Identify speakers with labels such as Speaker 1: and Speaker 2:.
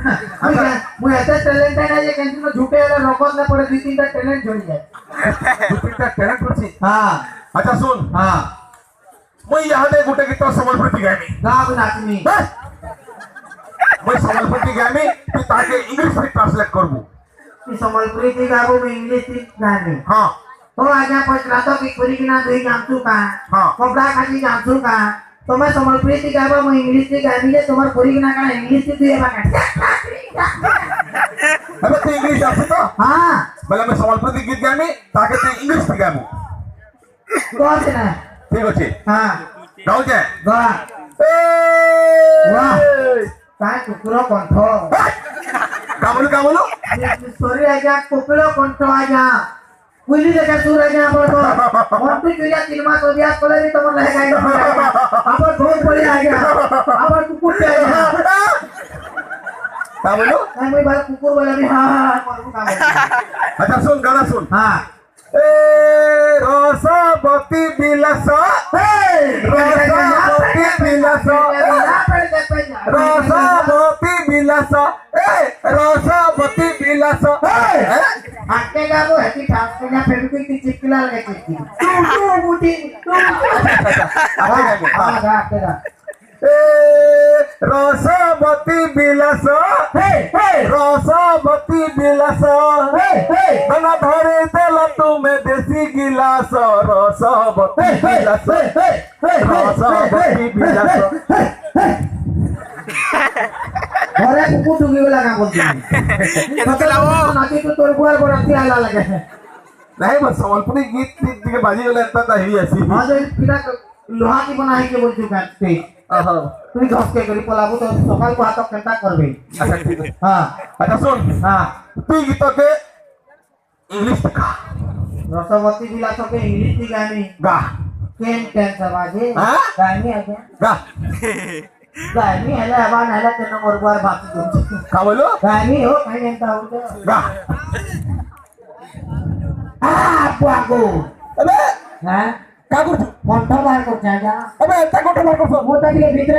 Speaker 1: मुझे ऐसा टैलेंट है ना ये कैंटीन में झूठे वाला रोकत ना पड़े 2-3 टा टैलेंट जोड़ी जाए
Speaker 2: 2-3 टा टैलेंट होची
Speaker 1: हां
Speaker 2: अच्छा सुन
Speaker 1: हां
Speaker 2: मैं यहाँ दे गुटे गीत संबलपुर की गामी
Speaker 1: गाव नाचनी
Speaker 2: मैं संबलपुर की गामी तू ताके इंग्लिश में ट्रांसलेट करबू
Speaker 1: तू संबलपुरी की गाबो में इंग्लिश की गामी
Speaker 2: हां
Speaker 1: तो आजा पचरातो की पूरी की ना दही जानतू का
Speaker 2: हां
Speaker 1: कपड़ा खाली जानतू का तो मैं संबलपुरी की गाबो में इंग्लिश की गामी है तुम्हार पूरी की ना का इंग्लिश की दिए बाका
Speaker 2: अबे तू इंग्लिश आसे तो
Speaker 1: हां
Speaker 2: भला मैं संबलपुर की गीत गामी ताके तू इंग्लिश में गाबू
Speaker 1: कौन से ना
Speaker 2: ठीक अछि
Speaker 1: हां
Speaker 2: गाओ जाए
Speaker 1: वाह वाह काय कुकुरो कंठ
Speaker 2: का बोलो
Speaker 1: सॉरी आजा कुकुरो कंठ आजा पुली देखा सुर आजा बोलो मंटू जुलिया 3 मास अभ्यास करे भी तुम लहे गाइड अब बहुत बढ़िया आजा अब कुकुर पे आजा
Speaker 2: का बोलो
Speaker 1: मैं बाल कुकुर वाला भी हां हां करू काम
Speaker 2: अच्छा सुन गाना सुन
Speaker 1: हां
Speaker 2: ए रसवती बिलास रसवती बिलास रसवती बिलास ए रसवती बिलास
Speaker 1: आके गाबो हेती ठास के ना फेविक्विक की चिपकला लगे चिपकी तू मुठी तू हां गा के गा
Speaker 2: ए रसवती बिलास रसवती बिलास बना धरे देल तुम्हें देसी गिलास रसवती बिलास रसवती बिलास
Speaker 1: घरे कुकुर डुगी वाला काम बोलती नाची तो तोर बुआर बरती आला लगे
Speaker 2: नहीं बस संबलपुरी गीत के बाजी वाला इतना था ही ऐसी
Speaker 1: हां जो किना लोहा की बनाई के बोल चुका है
Speaker 2: हां
Speaker 1: तू घस के करी पलाबू तो सकाल को हाथ कंटा करबे
Speaker 2: अच्छा ठीक है
Speaker 1: हां
Speaker 2: अच्छा सुन
Speaker 1: हां
Speaker 2: तू गीत के इंग्लिश का
Speaker 1: रसवती बिलास के इंग्लिश की गानी
Speaker 2: गा
Speaker 1: केन सवाजे
Speaker 2: हां
Speaker 1: गानी आजा
Speaker 2: गा
Speaker 1: गानी हला हवा हला तेनो मोरबार बाकी तुम
Speaker 2: का बोलो
Speaker 1: गानी हो कहीं जानता हो तो
Speaker 2: गा
Speaker 1: बुआगो
Speaker 2: अबे
Speaker 1: हां
Speaker 2: का कर
Speaker 1: कंठ बाहर को जा
Speaker 2: अबे एता कोठे बार कर
Speaker 1: मोटा के भीतर